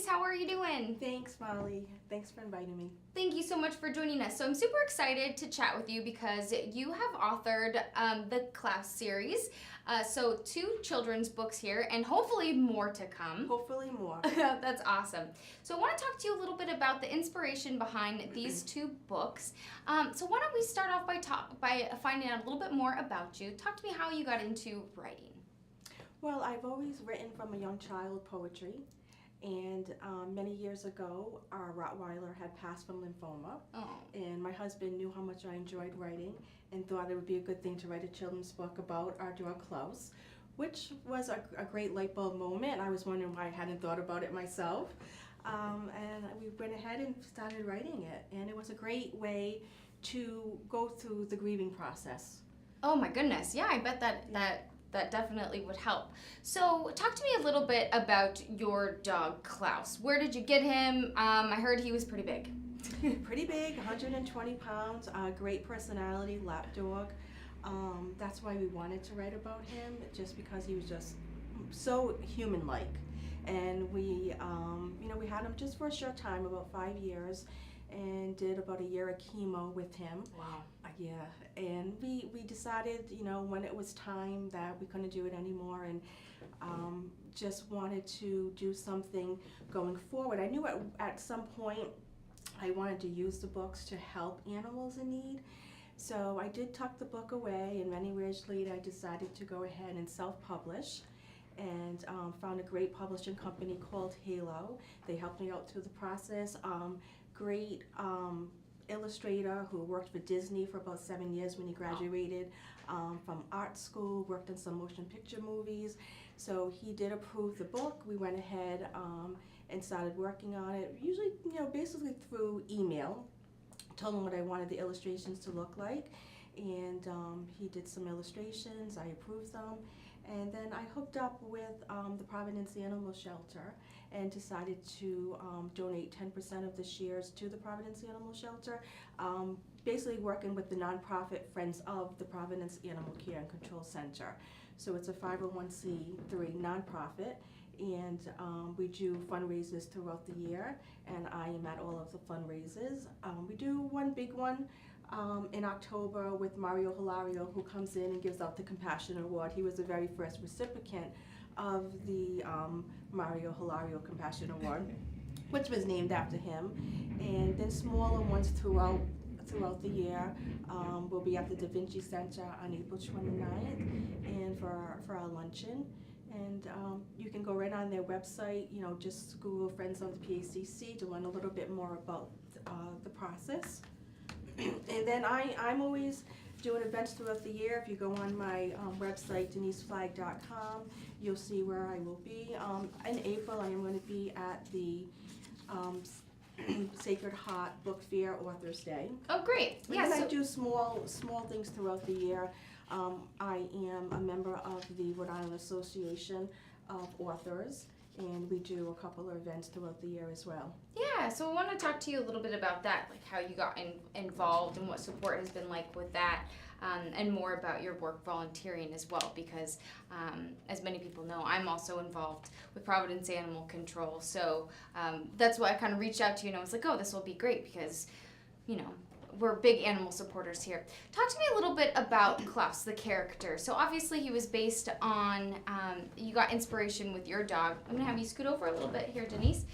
Denise, how are you doing? Thanks, Molly. Thanks for inviting me. Thank you so much for joining us. So I'm super excited to chat with you because you have authored the Klaus series. So 2 children's books here and hopefully more to come. Hopefully more. That's awesome. So I want to talk to you a little bit about the inspiration behind these 2 books. So why don't we start off by finding out a little bit more about you. Talk to me how you got into writing. Well, I've always written from a young child poetry. And many years ago, our Rottweiler had passed from lymphoma. Oh. And my husband knew how much I enjoyed writing and thought it would be a good thing to write a children's book about our dog Klaus, which was a great light bulb moment. I was wondering why I hadn't thought about it myself. And we went ahead and started writing it. And it was a great way to go through the grieving process. Oh my goodness. Yeah, I bet that definitely would help. So talk to me a little bit about your dog, Klaus. Where did you get him? I heard he was pretty big. Pretty big, 120 pounds, great personality, lap dog. That's why we wanted to write about him, just because he was just so human-like. And we had him just for a short time, about 5 years, and did about a year of chemo with him. Wow. Yeah, and we decided, when it was time that we couldn't do it anymore, and just wanted to do something going forward. I knew at some point I wanted to use the books to help animals in need. So I did tuck the book away, and many years later I decided to go ahead and self-publish, and found a great publishing company called Halo. They helped me out through the process. Great illustrator who worked for Disney for about 7 years when he graduated from art school, worked in some motion picture movies. So he did approve the book. We went ahead and started working on it, usually, basically through email. Told him what I wanted the illustrations to look like, and he did some illustrations. I approved them, and then I hooked up with the Providence Animal Shelter and decided to donate 10% of the shares to the Providence Animal Shelter, basically working with the nonprofit Friends of the Providence Animal Care and Control Center. So it's a 501c3 nonprofit, and we do fundraisers throughout the year, and I am at all of the fundraisers. We do one big one in October with Mario Hilario, who comes in and gives out the Compassion Award. He was the very first recipient of the Mario Hilario Compassion Award, which was named after him. And then smaller ones throughout the year. We'll be at the Da Vinci Center on April 29th and for our luncheon. And you can go right on their website, just Google Friends of the PACC to learn a little bit more about the process. And then I'm always doing events throughout the year. If you go on my website, deniseflagg.com, you'll see where I will be. In April, I am going to be at the Sacred Heart Book Fair Authors Day. Oh, great. Yeah, and I do small things throughout the year. I am a member of the Rhode Island Association of Authors, and we do a couple of events throughout the year as well. Yeah, so I want to talk to you a little bit about that, like how you got involved and what support has been like with that, and more about your work volunteering as well, because as many people know, I'm also involved with Providence Animal Control, so that's why I kind of reached out to you, and I was like, oh, this will be great because, we're big animal supporters here. Talk to me a little bit about Klaus, the character. So obviously he was based on, you got inspiration with your dog. I'm gonna have you scoot over a little bit here, Denise.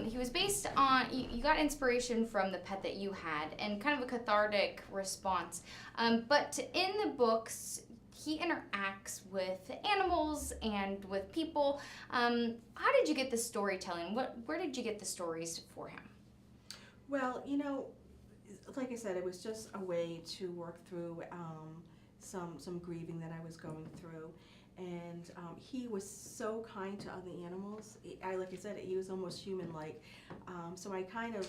He was based on, you got inspiration from the pet that you had and kind of a cathartic response. But in the books, he interacts with animals and with people. How did you get the storytelling? Where did you get the stories for him? Well, like I said, it was just a way to work through some grieving that I was going through, and he was so kind to other animals. Like I said, he was almost human-like, so I kind of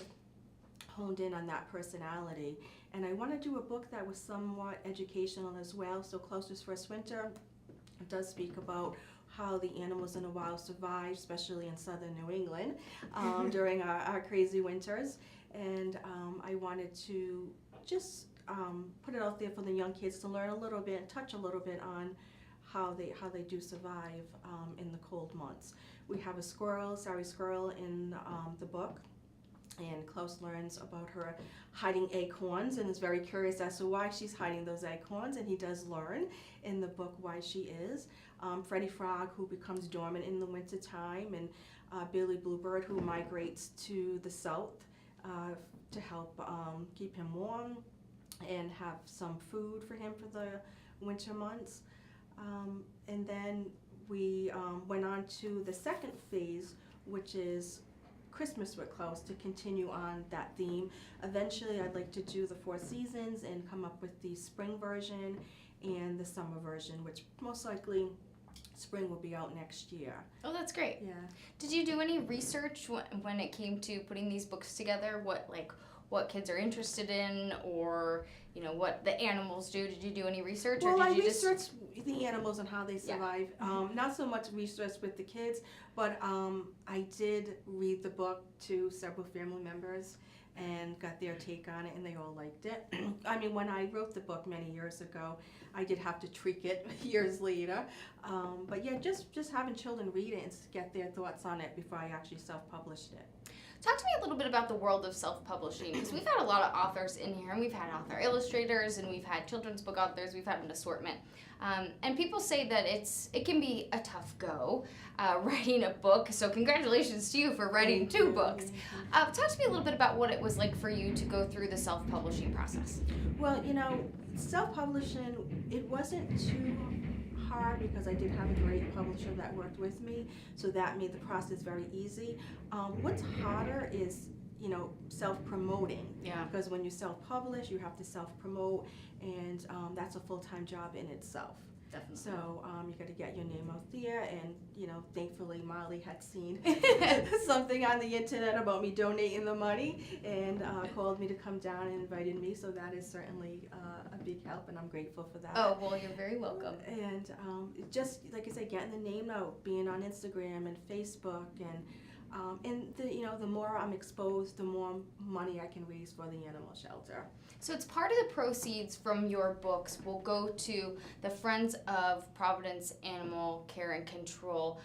honed in on that personality, and I want to do a book that was somewhat educational as well. So Klaus's First Winter does speak about how the animals in the wild survive, especially in southern New England, during our crazy winters. And I wanted to just put it out there for the young kids to learn a little bit, touch a little bit on how they do survive in the cold months. we have a squirrel, Sari Squirrel, in the book. And Klaus learns about her hiding acorns and is very curious as to why she's hiding those acorns. And he does learn in the book why she is. Freddie Frog, who becomes dormant in the wintertime, and Billy Bluebird, who migrates to the south to help keep him warm and have some food for him for the winter months. And then we went on to the second phase, which is Christmas with Klaus, to continue on that theme. Eventually, I'd like to do the 4 seasons and come up with the spring version and the summer version, which most likely spring will be out next year. Oh, that's great. Yeah. Did you do any research when it came to putting these books together? What kids are interested in, or what the animals do? Did you do any research? Well, or did I you researched the animals and how they survive. Yeah. Not so much research with the kids, but I did read the book to several family members and got their take on it, and they all liked it. I mean, when I wrote the book many years ago, I did have to tweak it years later. But yeah, just having children read it and get their thoughts on it before I actually self-published it. Talk to me a little bit about the world of self-publishing, because we've had a lot of authors in here, and we've had author illustrators, and we've had children's book authors, we've had an assortment. And people say that it can be a tough go writing a book, so congratulations to you for writing 2 books. Talk to me a little bit about what it was like for you to go through the self-publishing process. Well, self-publishing, it wasn't too hard because I did have a great publisher that worked with me, so that made the process very easy. What's harder is self-promoting. Yeah. Because when you self-publish, you have to self-promote, and that's a full-time job in itself. Definitely. So you got to get your name out there, and thankfully Molly had seen something on the internet about me donating the money, and called me to come down and invited me. So that is certainly a big help, and I'm grateful for that. Oh, well, you're very welcome. And just like I said, getting the name out, being on Instagram and Facebook, and the more I'm exposed, the more money I can raise for the animal shelter. So it's part of the proceeds from your books will go to the Friends of Providence Animal Care and Control.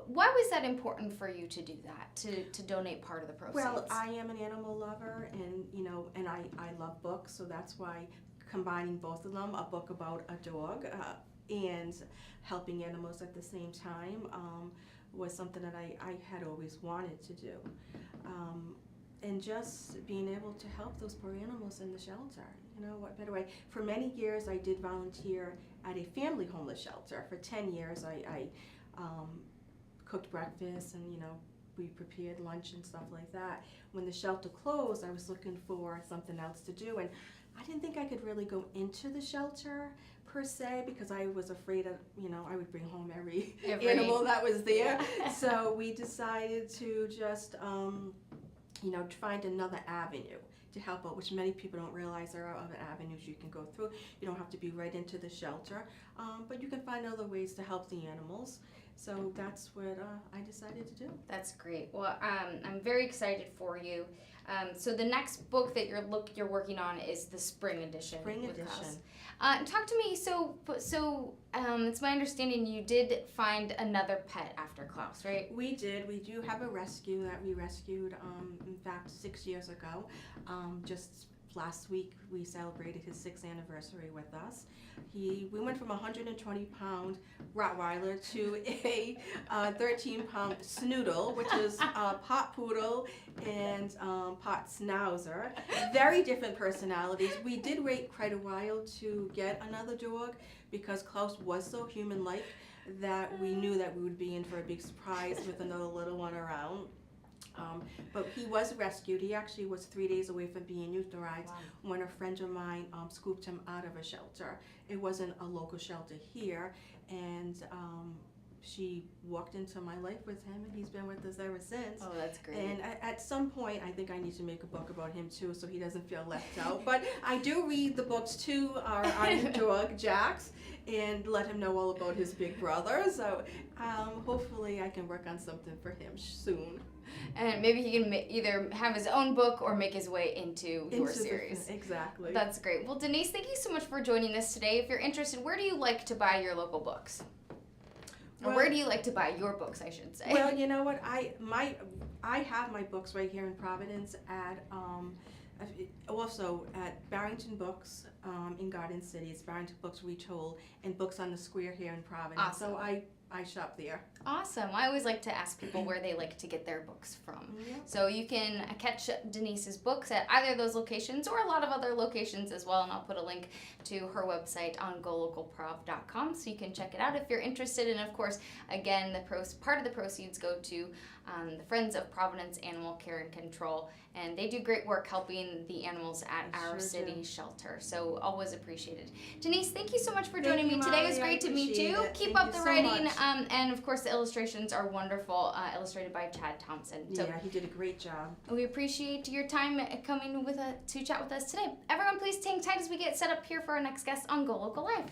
Why was that important for you to do that, to donate part of the proceeds? Well, I am an animal lover, and I love books, so that's why combining both of them, a book about a dog and helping animals at the same time, was something that I had always wanted to do. And just being able to help those poor animals in the shelter. What better way? For many years, I did volunteer at a family homeless shelter. For 10 years, I cooked breakfast, and, we prepared lunch and stuff like that. When the shelter closed, I was looking for something else to do, and I didn't think I could really go into the shelter per se, because I was afraid of, I would bring home every animal that was there. So we decided to just, find another avenue to help out, which many people don't realize there are other avenues you can go through. You don't have to be right into the shelter, but you can find other ways to help the animals. So that's what I decided to do. That's great. Well, I'm very excited for you. So the next book that you're working on is the spring edition. Spring edition. Talk to me. So it's my understanding you did find another pet after Klaus, right? We did. We do have a rescue that we rescued. In fact, 6 years ago. Just last week we celebrated his 6th anniversary with us. We went from a 120-pound Rottweiler to a 13-pound Snoodle, which is a pot poodle and pot schnauzer. Very different personalities. We did wait quite a while to get another dog because Klaus was so human-like that we knew that we would be in for a big surprise with another little one around. But he was rescued. He actually was 3 days away from being euthanized. Wow. When a friend of mine scooped him out of a shelter. It wasn't a local shelter here, and she walked into my life with him, and he's been with us ever since. Oh, that's great. And at some point, I think I need to make a book about him too, so he doesn't feel left out. But I do read the books to our dog, Jax, and let him know all about his big brother. So hopefully I can work on something for him soon. And maybe he can either have his own book or make his way into your series. Exactly. That's great. Well, Denise, thank you so much for joining us today. If you're interested, where do you like to buy your local books? Or where do you like to buy your books, I should say? Well, you know what, I have my books right here in Providence at also at Barrington Books in Garden City. It's Barrington Books Retold, and Books on the Square here in Providence. Awesome. So I shop there. Awesome. I always like to ask people where they like to get their books from. Yeah. So you can catch Denise's books at either of those locations or a lot of other locations as well. And I'll put a link to her website on golocalprov.com so you can check it out if you're interested. And of course, again, part of the proceeds go to the Friends of Providence Animal Care and Control. And they do great work helping the animals at our city shelter. So always appreciated. Denise, thank you so much for joining me today. It was great to meet you. Keep up the writing. And of course, the illustrations are wonderful, illustrated by Chad Thompson. So yeah, he did a great job. We appreciate your time coming to chat with us today. Everyone, please hang tight as we get set up here for our next guest on Go Local Live.